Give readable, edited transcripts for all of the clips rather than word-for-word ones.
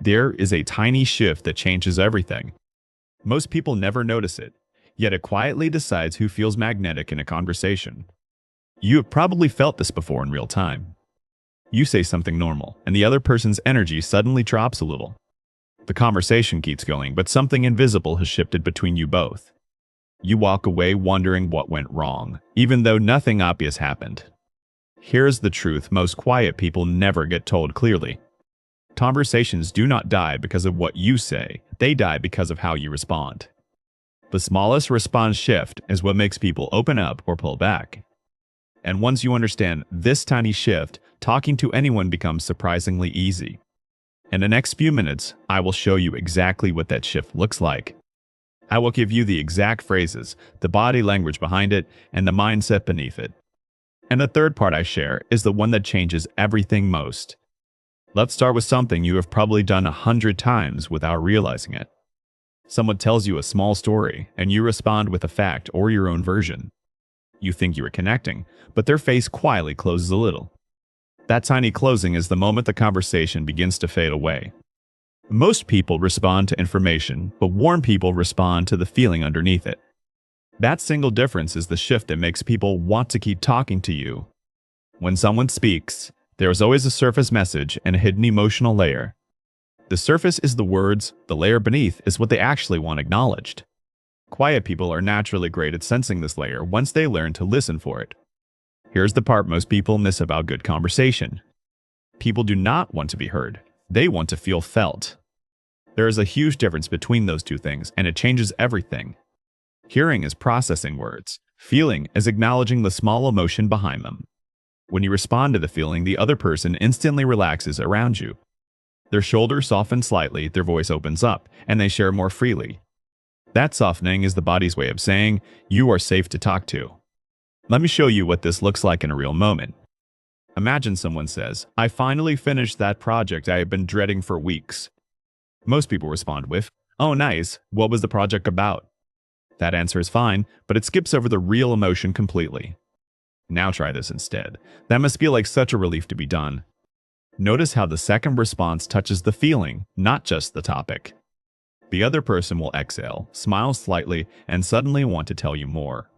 There is a tiny shift that changes everything. Most people never notice it, yet it quietly decides who feels magnetic in a conversation. You have probably felt this before in real time. You say something normal, and the other person's energy suddenly drops a little. The conversation keeps going, but something invisible has shifted between you both. You walk away wondering what went wrong, even though nothing obvious happened. Here's the truth most quiet people never get told clearly. Conversations do not die because of what you say, they die because of how you respond. The smallest response shift is what makes people open up or pull back. And once you understand this tiny shift, talking to anyone becomes surprisingly easy. In the next few minutes, I will show you exactly what that shift looks like. I will give you the exact phrases, the body language behind it, and the mindset beneath it. And the third part I share is the one that changes everything most. Let's start with something you have probably done 100 times without realizing it. Someone tells you a small story, and you respond with a fact or your own version. You think you are connecting, but their face quietly closes a little. That tiny closing is the moment the conversation begins to fade away. Most people respond to information, but warm people respond to the feeling underneath it. That single difference is the shift that makes people want to keep talking to you. When someone speaks, there is always a surface message and a hidden emotional layer. The surface is the words, the layer beneath is what they actually want acknowledged. Quiet people are naturally great at sensing this layer once they learn to listen for it. Here's the part most people miss about good conversation. People do not want to be heard. They want to feel felt. There is a huge difference between those two things, and it changes everything. Hearing is processing words. Feeling is acknowledging the small emotion behind them. When you respond to the feeling, the other person instantly relaxes around you. Their shoulders soften slightly, their voice opens up, and they share more freely. That softening is the body's way of saying, you are safe to talk to. Let me show you what this looks like in a real moment. Imagine someone says, I finally finished that project I have been dreading for weeks. Most people respond with, oh nice, what was the project about? That answer is fine, but it skips over the real emotion completely. Now try this instead. That must feel like such a relief to be done. Notice how the second response touches the feeling, not just the topic. The other person will exhale, smile slightly, and suddenly want to tell you more.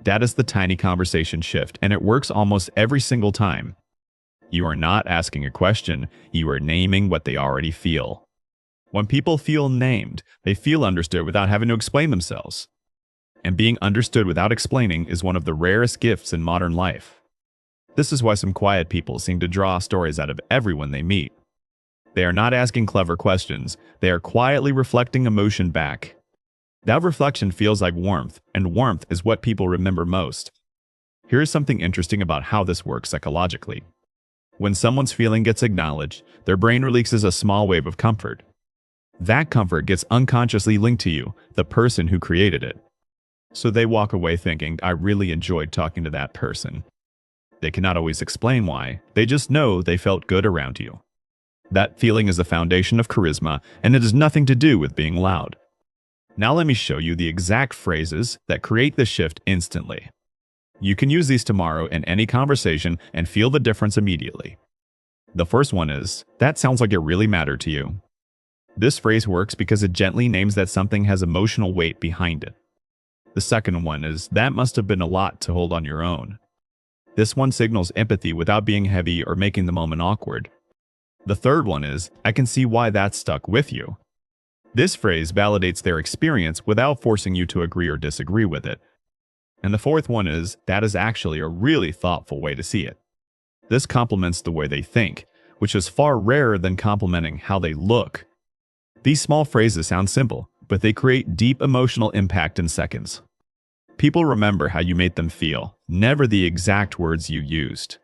That is the tiny conversation shift, and it works almost every single time. You are not asking a question, you are naming what they already feel. When people feel named, they feel understood without having to explain themselves. And being understood without explaining is one of the rarest gifts in modern life. This is why some quiet people seem to draw stories out of everyone they meet. They are not asking clever questions, they are quietly reflecting emotion back. That reflection feels like warmth, and warmth is what people remember most. Here is something interesting about how this works psychologically. When someone's feeling gets acknowledged, their brain releases a small wave of comfort. That comfort gets unconsciously linked to you, the person who created it. So they walk away thinking, I really enjoyed talking to that person. They cannot always explain why, they just know they felt good around you. That feeling is the foundation of charisma, and it has nothing to do with being loud. Now let me show you the exact phrases that create the shift instantly. You can use these tomorrow in any conversation and feel the difference immediately. The first one is, that sounds like it really mattered to you. This phrase works because it gently names that something has emotional weight behind it. The second one is, that must have been a lot to hold on your own. This one signals empathy without being heavy or making the moment awkward. The third one is, I can see why that stuck with you. This phrase validates their experience without forcing you to agree or disagree with it. And the fourth one is, that is actually a really thoughtful way to see it. This complements the way they think, which is far rarer than complimenting how they look. These small phrases sound simple, but they create deep emotional impact in seconds. People remember how you made them feel, never the exact words you used.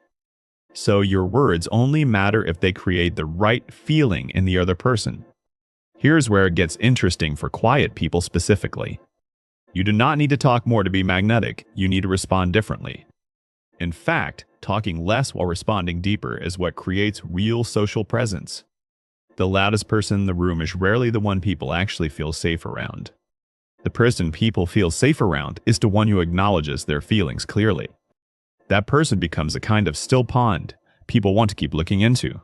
So your words only matter if they create the right feeling in the other person. Here's where it gets interesting for quiet people specifically. You do not need to talk more to be magnetic, you need to respond differently. In fact, talking less while responding deeper is what creates real social presence. The loudest person in the room is rarely the one people actually feel safe around. The person people feel safe around is the one who acknowledges their feelings clearly. That person becomes a kind of still pond people want to keep looking into.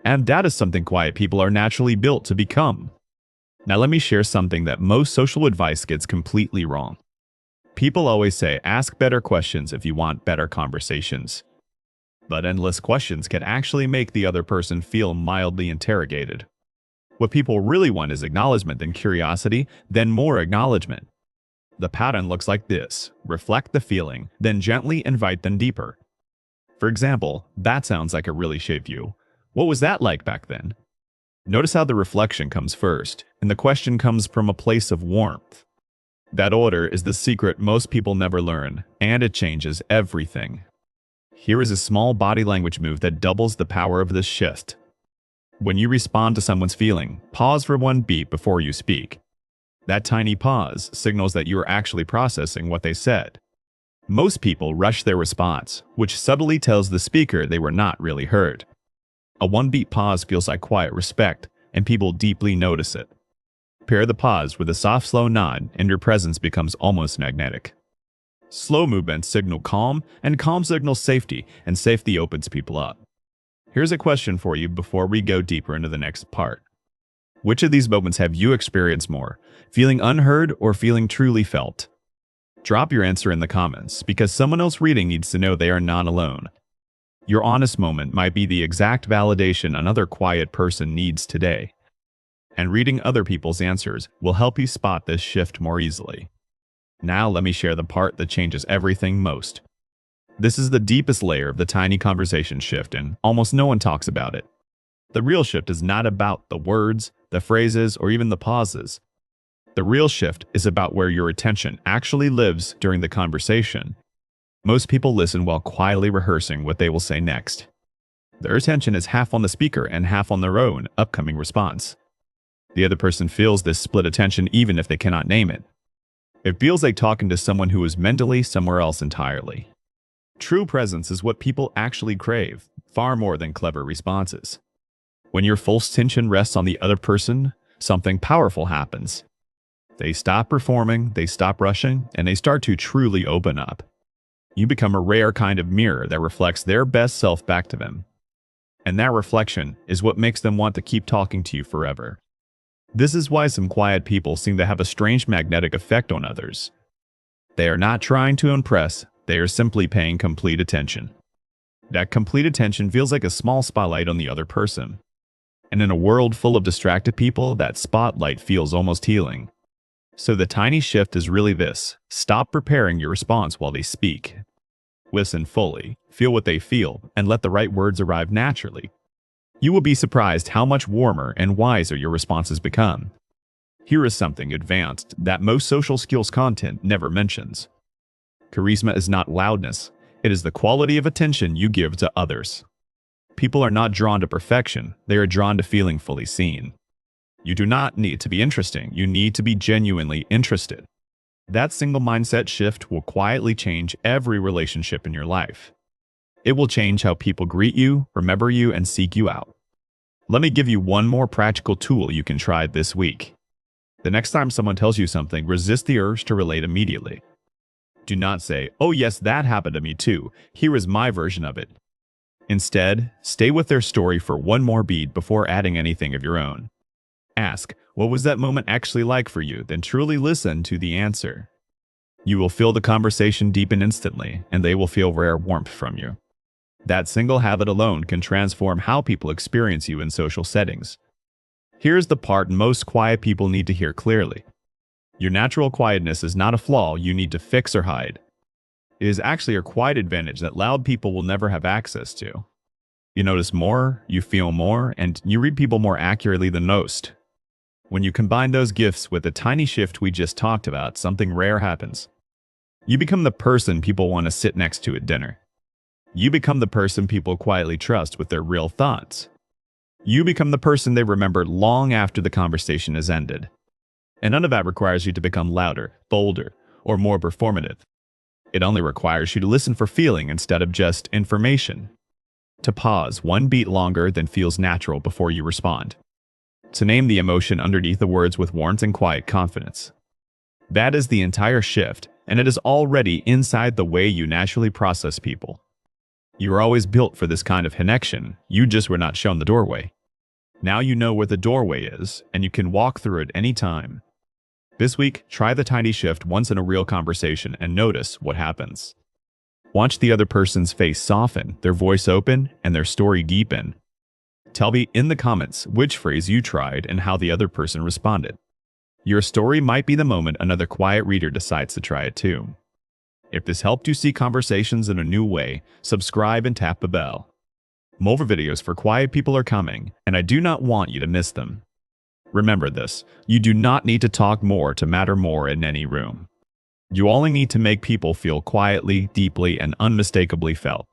And that is something quiet people are naturally built to become. Now let me share something that most social advice gets completely wrong. People always say, ask better questions if you want better conversations. But endless questions can actually make the other person feel mildly interrogated. What people really want is acknowledgement, then curiosity, then more acknowledgement. The pattern looks like this: reflect the feeling, then gently invite them deeper. For example, that sounds like a really shaped you. What was that like back then? Notice how the reflection comes first, and the question comes from a place of warmth. That order is the secret most people never learn, and it changes everything. Here is a small body language move that doubles the power of this shift. When you respond to someone's feeling, pause for one beat before you speak. That tiny pause signals that you are actually processing what they said. Most people rush their response, which subtly tells the speaker they were not really heard. A one-beat pause feels like quiet respect, and people deeply notice it. Pair the pause with a soft, slow nod, and your presence becomes almost magnetic. Slow movements signal calm, and calm signals safety, and safety opens people up. Here's a question for you before we go deeper into the next part. Which of these moments have you experienced more, feeling unheard or feeling truly felt? Drop your answer in the comments, because someone else reading needs to know they are not alone. Your honest moment might be the exact validation another quiet person needs today. And reading other people's answers will help you spot this shift more easily. Now let me share the part that changes everything most. This is the deepest layer of the tiny conversation shift, and almost no one talks about it. The real shift is not about the words, the phrases, or even the pauses. The real shift is about where your attention actually lives during the conversation. Most people listen while quietly rehearsing what they will say next. Their attention is half on the speaker and half on their own upcoming response. The other person feels this split attention even if they cannot name it. It feels like talking to someone who is mentally somewhere else entirely. True presence is what people actually crave, far more than clever responses. When your full attention rests on the other person, something powerful happens. They stop performing, they stop rushing, and they start to truly open up. You become a rare kind of mirror that reflects their best self back to them. And that reflection is what makes them want to keep talking to you forever. This is why some quiet people seem to have a strange magnetic effect on others. They are not trying to impress, they are simply paying complete attention. That complete attention feels like a small spotlight on the other person. And in a world full of distracted people, that spotlight feels almost healing. So the tiny shift is really this: stop preparing your response while they speak. Listen fully, feel what they feel, and let the right words arrive naturally. You will be surprised how much warmer and wiser your responses become. Here is something advanced that most social skills content never mentions. Charisma is not loudness, it is the quality of attention you give to others. People are not drawn to perfection, they are drawn to feeling fully seen. You do not need to be interesting, you need to be genuinely interested. That single mindset shift will quietly change every relationship in your life. It will change how people greet you, remember you, and seek you out. Let me give you one more practical tool you can try this week. The next time someone tells you something, resist the urge to relate immediately. Do not say, "Oh yes, that happened to me too. Here is my version of it." Instead, stay with their story for one more beat before adding anything of your own. Ask, what was that moment actually like for you? Then truly listen to the answer. You will feel the conversation deepen instantly, and they will feel rare warmth from you. That single habit alone can transform how people experience you in social settings. Here's the part most quiet people need to hear clearly. Your natural quietness is not a flaw you need to fix or hide. It is actually a quiet advantage that loud people will never have access to. You notice more, you feel more, and you read people more accurately than most. When you combine those gifts with the tiny shift we just talked about, something rare happens. You become the person people want to sit next to at dinner. You become the person people quietly trust with their real thoughts. You become the person they remember long after the conversation has ended. And none of that requires you to become louder, bolder, or more performative. It only requires you to listen for feeling instead of just information. To pause one beat longer than feels natural before you respond. To name the emotion underneath the words with warmth and quiet confidence. That is the entire shift, and it is already inside the way you naturally process people. You were always built for this kind of connection, you just were not shown the doorway. Now you know where the doorway is, and you can walk through it any time. This week, try the tiny shift once in a real conversation and notice what happens. Watch the other person's face soften, their voice open, and their story deepen. Tell me in the comments which phrase you tried and how the other person responded. Your story might be the moment another quiet reader decides to try it too. If this helped you see conversations in a new way, subscribe and tap the bell. More videos for quiet people are coming, and I do not want you to miss them. Remember this, you do not need to talk more to matter more in any room. You only need to make people feel quietly, deeply, and unmistakably felt.